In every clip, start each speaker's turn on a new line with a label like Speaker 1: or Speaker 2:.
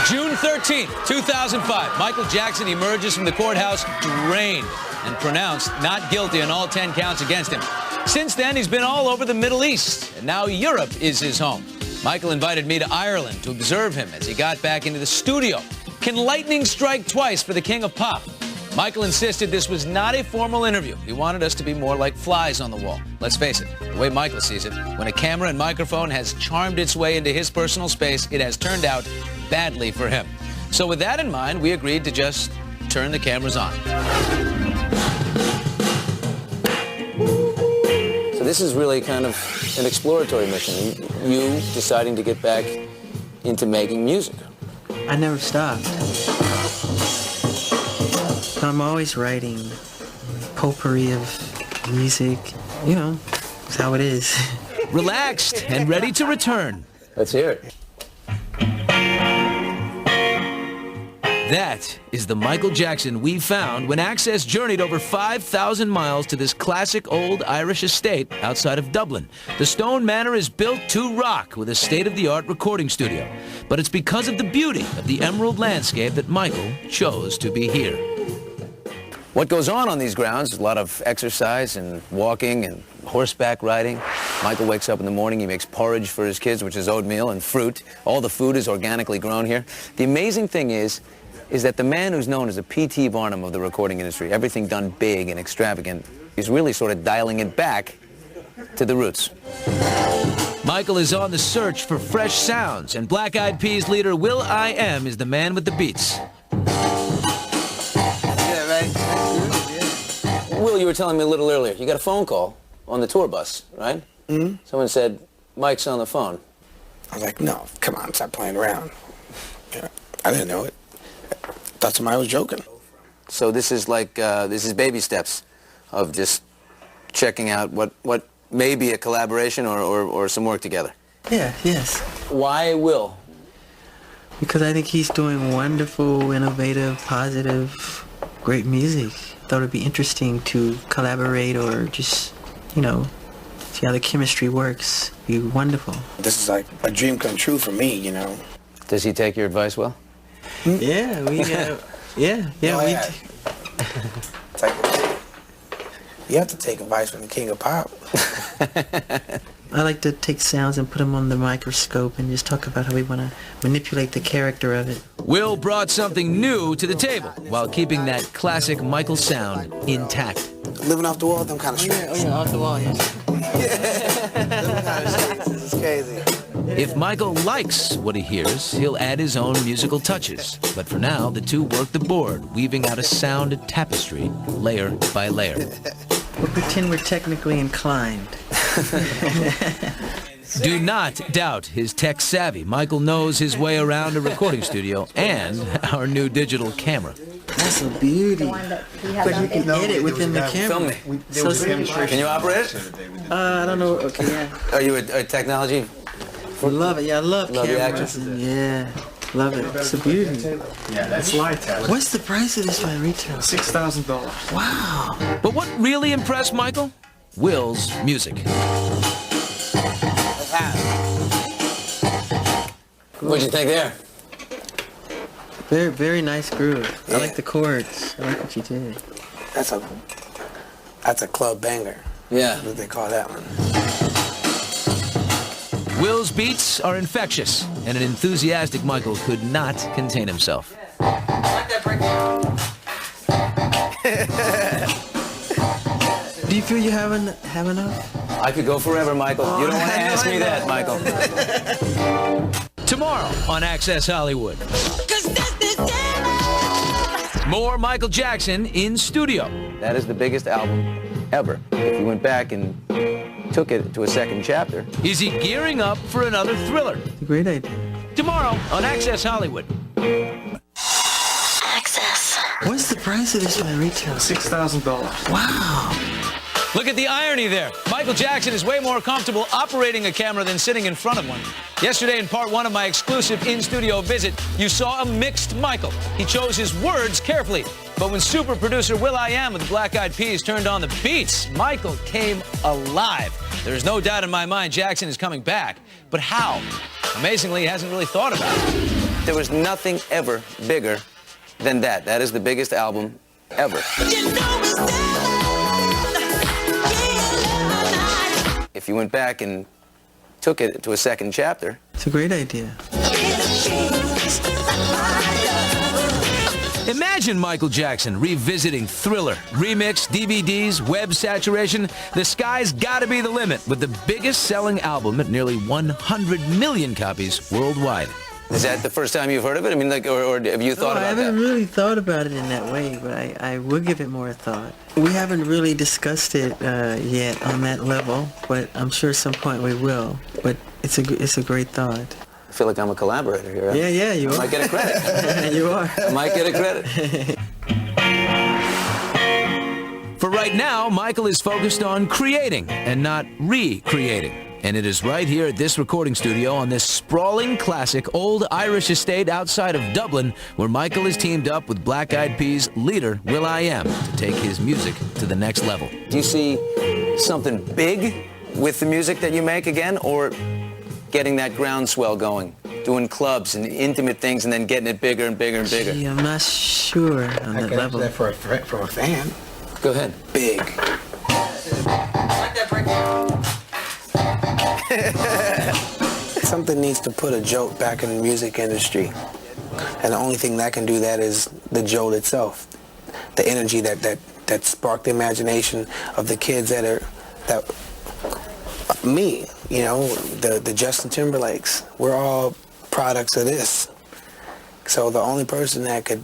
Speaker 1: June 13th, 2005, Michael Jackson emerges from the courthouse drained and pronounced not guilty on all 10 counts against him. Since then, he's been all over the Middle East, and now Europe is his home. Michael invited me to Ireland to observe him as he got back into the studio. Can lightning strike twice for the king of pop? Michael insisted this was not a formal interview. He wanted us to be more like flies on the wall. Let's face it, the way Michael sees it, when a camera and microphone has charmed its way into his personal space, it has turned out badly for him. So with that in mind, we agreed to just turn the cameras on. So this is really kind of an exploratory mission. You deciding to get back into making music.
Speaker 2: I never stopped. I'm always writing potpourri of music. You know, it's how it is.
Speaker 1: Relaxed and ready to return. Let's hear it. That is the Michael Jackson we found when Access journeyed over 5,000 miles to this classic old Irish estate outside of Dublin. The stone manor is built to rock with a state-of-the-art recording studio. But it's because of the beauty of the emerald landscape that Michael chose to be here. What goes on these grounds is a lot of exercise and walking and horseback riding. Michael wakes up in the morning, he makes porridge for his kids, which is oatmeal and fruit. All the food is organically grown here. The amazing thing is that the man who's known as the P.T. Barnum of the recording industry, everything done big and extravagant, is really sort of dialing it back to the roots. Michael is on the search for fresh sounds, and Black Eyed Peas leader will.i.am is the man with the beats. Will, you were telling me a little earlier, you got a phone call on the tour bus, right? Mm-hmm. Someone said, Mike's on the phone.
Speaker 3: I was like, no, come on, stop playing around. Yeah, I didn't know it. Thought somebody was joking.
Speaker 1: So this is like, this is baby steps of just checking out what may be a collaboration or some work together.
Speaker 2: Yeah, yes.
Speaker 1: Why Will?
Speaker 2: Because I think he's doing wonderful, innovative, positive, great music. Thought it'd be interesting to collaborate or just, you know, see how the chemistry works. Be wonderful.
Speaker 3: This is like a dream come true for me, you know.
Speaker 1: Does he take your advice well?
Speaker 2: Yeah, we
Speaker 3: You have to take advice from the king of pop.
Speaker 2: I like to take sounds and put them on the microscope and just talk about how we want to manipulate the character of it. Will brought something new to the table while keeping that classic Michael sound intact.
Speaker 3: Living off the wall, them kind of streets.
Speaker 2: Oh yeah, off the wall, yeah.
Speaker 3: Them kind of streets. This is crazy.
Speaker 1: If Michael likes what he hears, he'll add his own musical touches. But for now, the two work the board, weaving out a sound tapestry, layer by layer.
Speaker 2: We'll pretend we're technically inclined.
Speaker 1: Do not doubt his tech savvy. Michael knows his way around a recording studio and our new digital camera.
Speaker 2: That's a beauty. But you can edit within the camera.
Speaker 1: Film me. Can you operate it?
Speaker 2: I don't know. Okay, yeah.
Speaker 1: Are you a technology?
Speaker 2: Love it. Yeah, I love
Speaker 1: the
Speaker 2: cameras.
Speaker 1: action.
Speaker 2: Yeah, love it. It's a beauty.
Speaker 4: Yeah, that's light.
Speaker 2: What's the price of this by retail?
Speaker 4: $6,000.
Speaker 2: Wow.
Speaker 1: But what really impressed Michael? Will's music. What'd you think there?
Speaker 2: Very, very nice groove. Yeah. I like the chords. I like what you did.
Speaker 3: That's a club banger.
Speaker 1: Yeah.
Speaker 3: What they call that one.
Speaker 1: Will's beats are infectious, and an enthusiastic Michael could not contain himself.
Speaker 2: Do you feel you have enough?
Speaker 1: I could go forever, Michael. You don't want to ask me that, Michael. Tomorrow on Access Hollywood. More Michael Jackson in studio. That is the biggest album ever. If you went back and took it to a second chapter. Is he gearing up for another thriller?
Speaker 2: It's a great idea.
Speaker 1: Tomorrow on Access Hollywood.
Speaker 5: Access.
Speaker 2: What's the price of this by retail?
Speaker 4: $6,000.
Speaker 2: Wow.
Speaker 1: Look at the irony there. Michael Jackson is way more comfortable operating a camera than sitting in front of one. Yesterday, in part one of my exclusive in-studio visit, you saw a mixed Michael. He chose his words carefully. But when super producer will.i.am of the Black Eyed Peas turned on the beats, Michael came alive. There's no doubt in my mind Jackson is coming back. But how? Amazingly, he hasn't really thought about it.
Speaker 5: There was nothing ever bigger than that. That is the biggest album ever. If you went back and took it to a second chapter.
Speaker 2: It's a great idea.
Speaker 1: Imagine Michael Jackson revisiting Thriller, remix, DVDs, web saturation. The sky's gotta be the limit with the biggest selling album at nearly 100 million copies worldwide.
Speaker 5: Is that the first time you've heard of it? I mean, like, or have you thought
Speaker 2: I
Speaker 5: about that?
Speaker 2: haven't really thought about it in that way, but I will give it more thought. We haven't really discussed it yet on that level, but I'm sure at some point we will. But it's a great thought.
Speaker 5: I feel like I'm a collaborator here.
Speaker 2: Yeah, you
Speaker 5: I
Speaker 2: are.
Speaker 5: might get a credit.
Speaker 2: You are.
Speaker 5: I might get a credit.
Speaker 1: For right now, Michael is focused on creating and not recreating. And it is right here at this recording studio on this sprawling classic old Irish estate outside of Dublin where Michael is teamed up with Black Eyed Peas leader will.i.am to take his music to the next level.
Speaker 5: Do you see something big with the music that you make again, or getting that groundswell going, doing clubs and intimate things and then getting it bigger and bigger and bigger?
Speaker 2: Gee, I'm not sure on
Speaker 3: I
Speaker 2: that
Speaker 3: could
Speaker 2: level.
Speaker 3: answer that for a fan.
Speaker 5: Go ahead.
Speaker 3: Big. Something needs to put a jolt back in the music industry. And the only thing that can do that is the jolt itself. The energy that sparked the imagination of the kids me, you know, the Justin Timberlakes. We're all products of this. So the only person that could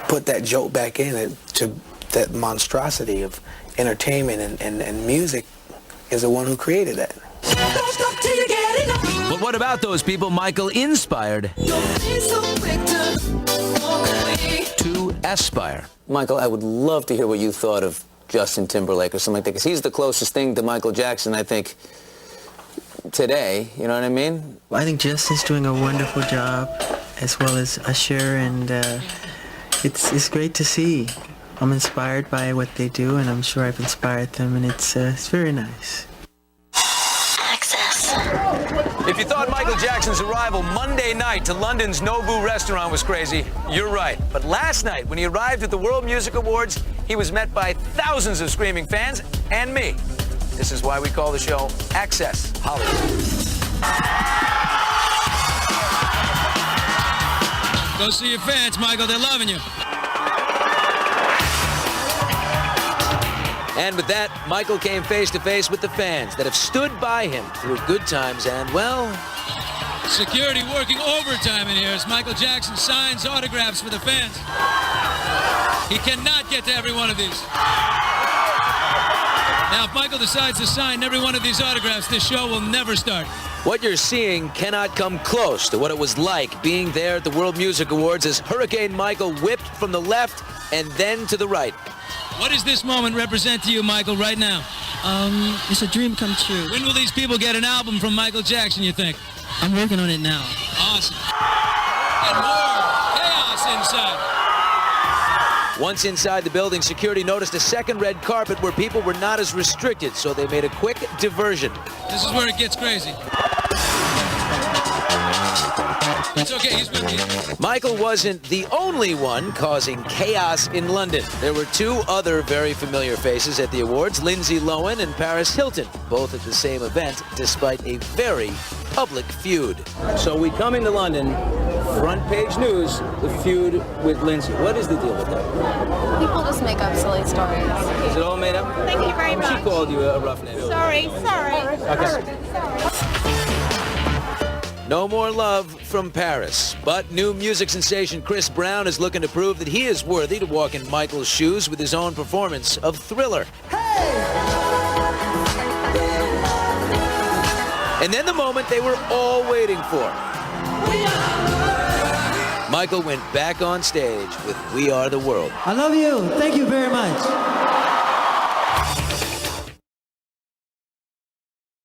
Speaker 3: put that jolt back in it to that monstrosity of entertainment and music is the one who created that.
Speaker 1: But what about those people Michael inspired to aspire?
Speaker 5: Michael, I would love to hear what you thought of Justin Timberlake or something like that, because he's the closest thing to Michael Jackson, I think, today. You know what I mean?
Speaker 2: I think Justin's doing a wonderful job, as well as Usher, and it's great to see. I'm inspired by what they do, and I'm sure I've inspired them, and it's very nice.
Speaker 1: If you thought Michael Jackson's arrival Monday night to London's Nobu restaurant was crazy, you're right. But last night, when he arrived at the World Music Awards, he was met by thousands of screaming fans and me. This is why we call the show Access Hollywood.
Speaker 6: Go see your fans, Michael. They're loving you.
Speaker 1: And with that, Michael came face to face with the fans that have stood by him through good times and, well...
Speaker 6: Security working overtime in here as Michael Jackson signs autographs for the fans. He cannot get to every one of these. Now, if Michael decides to sign every one of these autographs, this show will never start.
Speaker 1: What you're seeing cannot come close to what it was like being there at the World Music Awards as Hurricane Michael whipped from the left and then to the right.
Speaker 6: What does this moment represent to you, Michael, right now?
Speaker 7: It's a dream come true.
Speaker 6: When will these people get an album from Michael Jackson, you think?
Speaker 7: I'm working on it now.
Speaker 6: Awesome. And more chaos inside.
Speaker 1: Once inside the building, security noticed a second red carpet where people were not as restricted, so they made a quick diversion.
Speaker 6: This is where it gets crazy. It's okay, he's with me.
Speaker 1: Michael wasn't the only one causing chaos in London. There were two other very familiar faces at the awards, Lindsay Lohan and Paris Hilton, both at the same event, despite a very public feud. So we come into London, front page news, the feud with Lindsay. What is the deal with that?
Speaker 8: People just make up silly stories.
Speaker 1: Is it all made up?
Speaker 8: Thank you very much.
Speaker 1: She called you a rough name.
Speaker 8: Sorry.
Speaker 1: Okay. No more love from Paris, but new music sensation Chris Brown is looking to prove that he is worthy to walk in Michael's shoes with his own performance of Thriller. And then the moment they were all waiting for. Michael went back on stage with We Are the World.
Speaker 7: I love you. Thank you very much.